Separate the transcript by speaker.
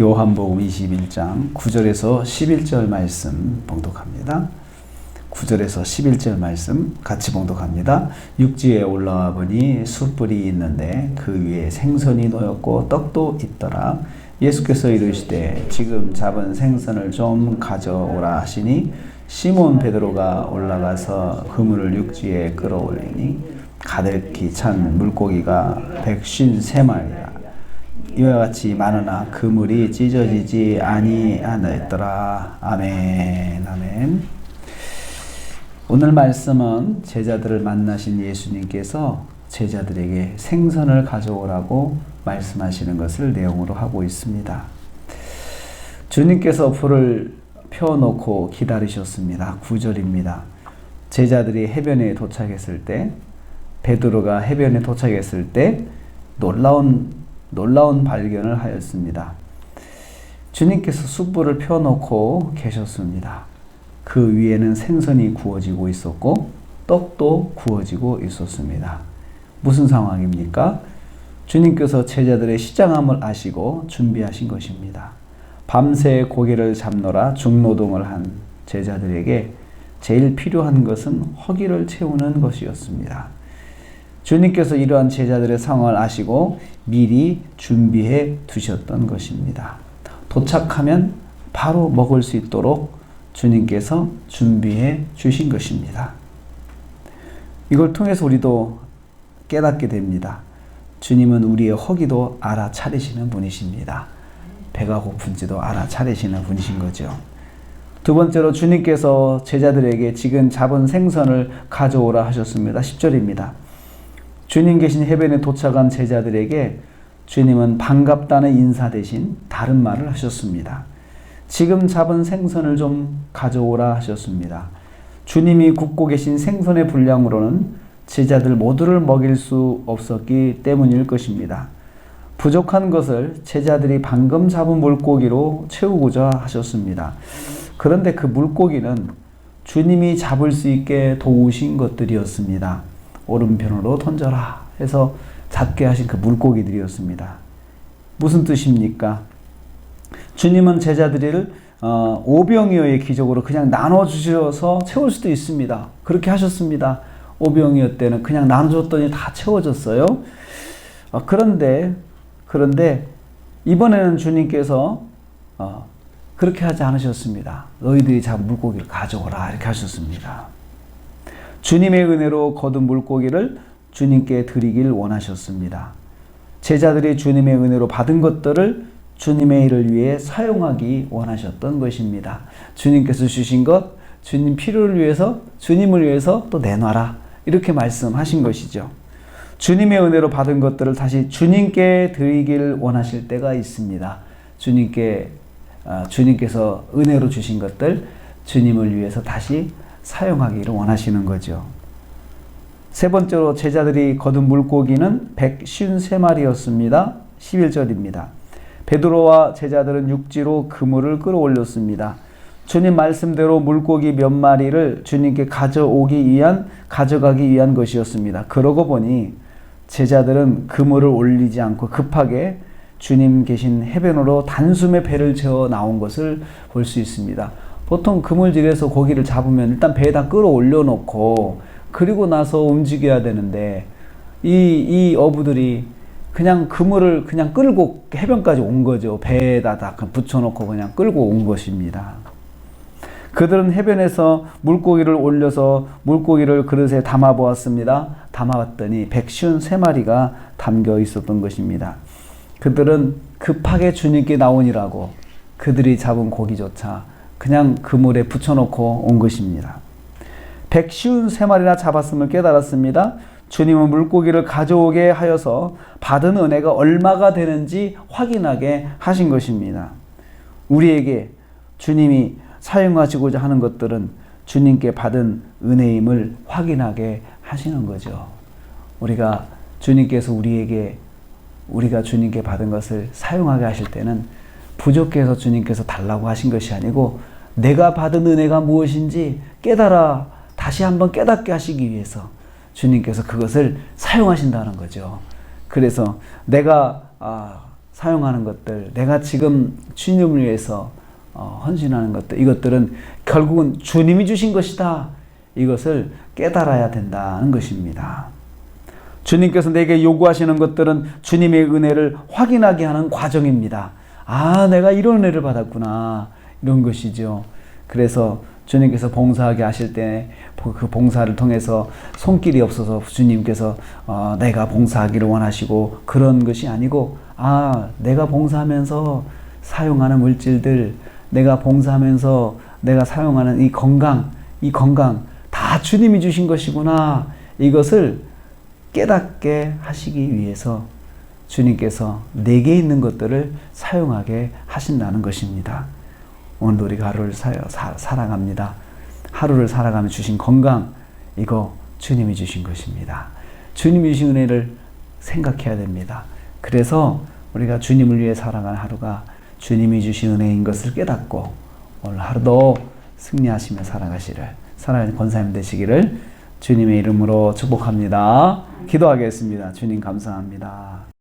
Speaker 1: 요한복음 21장 9절에서 11절 말씀 봉독합니다. 9절에서 11절 말씀 같이 봉독합니다. 육지에 올라와 보니 숯불이 있는데 그 위에 생선이 놓였고 떡도 있더라. 예수께서 이르시되 지금 잡은 생선을 좀 가져오라 하시니 시몬 베드로가 올라가서 그물을 육지에 끌어올리니 가득히 찬 물고기가 153마리라. 이와 같이 많으나 그물이 찢어지지 아니하였더라. 아멘. 아멘. 오늘 말씀은 제자들을 만나신 예수님께서 제자들에게 생선을 가져오라고 말씀하시는 것을 내용으로 하고 있습니다. 주님께서 불을 펴놓고 기다리셨습니다. 9절입니다. 제자들이 해변에 도착했을 때, 베드로가 해변에 도착했을 때 놀라운 발견을 하였습니다. 주님께서 숯불을 펴놓고 계셨습니다. 그 위에는 생선이 구워지고 있었고 떡도 구워지고 있었습니다. 무슨 상황입니까? 주님께서 제자들의 시장함을 아시고 준비하신 것입니다. 밤새 고기를 잡노라 중노동을 한 제자들에게 제일 필요한 것은 허기를 채우는 것이었습니다. 주님께서 이러한 제자들의 상황을 아시고 미리 준비해 두셨던 것입니다. 도착하면 바로 먹을 수 있도록 주님께서 준비해 주신 것입니다. 이걸 통해서 우리도 깨닫게 됩니다. 주님은 우리의 허기도 알아차리시는 분이십니다. 배가 고픈지도 알아차리시는 분이신 거죠. 두 번째로 주님께서 제자들에게 지금 잡은 생선을 가져오라 하셨습니다. 10절입니다. 주님 계신 해변에 도착한 제자들에게 주님은 반갑다는 인사 대신 다른 말을 하셨습니다. 지금 잡은 생선을 좀 가져오라 하셨습니다. 주님이 굽고 계신 생선의 분량으로는 제자들 모두를 먹일 수 없었기 때문일 것입니다. 부족한 것을 제자들이 방금 잡은 물고기로 채우고자 하셨습니다. 그런데 그 물고기는 주님이 잡을 수 있게 도우신 것들이었습니다. 오른편으로 던져라 해서 잡게 하신 그 물고기들이었습니다. 무슨 뜻입니까? 주님은 제자들을 오병이어의 기적으로 그냥 나눠주셔서 채울 수도 있습니다. 그렇게 하셨습니다. 오병이어 때는 그냥 나눠줬더니 다 채워졌어요. 그런데 이번에는 주님께서 그렇게 하지 않으셨습니다. 너희들이 잡은 물고기를 가져오라 이렇게 하셨습니다. 주님의 은혜로 거둔 물고기를 주님께 드리길 원하셨습니다. 제자들이 주님의 은혜로 받은 것들을 주님의 일을 위해 사용하기 원하셨던 것입니다. 주님께서 주신 것, 주님 필요를 위해서, 주님을 위해서 또 내놔라 이렇게 말씀하신 것이죠. 주님의 은혜로 받은 것들을 다시 주님께 드리길 원하실 때가 있습니다. 주님께서 은혜로 주신 것들 주님을 위해서 다시 사용하기를 원하시는 거죠. 세 번째로 제자들이 거둔 물고기는 153마리였습니다. 11절입니다. 베드로와 제자들은 육지로 그물을 끌어올렸습니다. 주님 말씀대로 물고기 몇 마리를 주님께 가져가기 위한 것이었습니다. 그러고 보니 제자들은 그물을 올리지 않고 급하게 주님 계신 해변으로 단숨에 배를 채워 나온 것을 볼 수 있습니다. 보통 그물질에서 고기를 잡으면 일단 배에다 끌어올려 놓고 그리고 나서 움직여야 되는데 이 어부들이 그냥 그물을 그냥 끌고 해변까지 온 거죠. 배에다 다 붙여놓고 그냥 끌고 온 것입니다. 그들은 해변에서 물고기를 올려서 물고기를 그릇에 담아 보았습니다. 담아봤더니 153마리가 담겨 있었던 것입니다. 그들은 급하게 주님께 나오니라고 그들이 잡은 고기조차 그냥 그물에 붙여놓고 온 것입니다. 153마리나 잡았음을 깨달았습니다. 주님은 물고기를 가져오게 하여서 받은 은혜가 얼마가 되는지 확인하게 하신 것입니다. 우리에게 주님이 사용하시고자 하는 것들은 주님께 받은 은혜임을 확인하게 하시는 거죠. 주님께서 우리가 주님께 받은 것을 사용하게 하실 때는 부족해서 주님께서 달라고 하신 것이 아니고 내가 받은 은혜가 무엇인지 다시 한번 깨닫게 하시기 위해서 주님께서 그것을 사용하신다는 거죠. 그래서 내가 사용하는 것들, 내가 지금 주님을 위해서 헌신하는 것들, 이것들은 결국은 주님이 주신 것이다. 이것을 깨달아야 된다는 것입니다. 주님께서 내게 요구하시는 것들은 주님의 은혜를 확인하게 하는 과정입니다. 아, 내가 이런 은혜를 받았구나. 이런 것이죠. 그래서 주님께서 봉사하게 하실 때 그 봉사를 통해서 손길이 없어서 주님께서 내가 봉사하기를 원하시고 그런 것이 아니고, 아, 내가 봉사하면서 사용하는 물질들, 내가 봉사하면서 내가 사용하는 이 건강 다 주님이 주신 것이구나. 이것을 깨닫게 하시기 위해서 주님께서 내게 있는 것들을 사용하게 하신다는 것입니다. 오늘도 우리가 하루를 살아갑니다. 하루를 살아가며 주신 건강, 이거 주님이 주신 것입니다. 주님이 주신 은혜를 생각해야 됩니다. 그래서 우리가 주님을 위해 살아가는 하루가 주님이 주신 은혜인 것을 깨닫고 오늘 하루도 승리하시며 살아가는 권사님 되시기를 주님의 이름으로 축복합니다. 기도하겠습니다. 주님 감사합니다.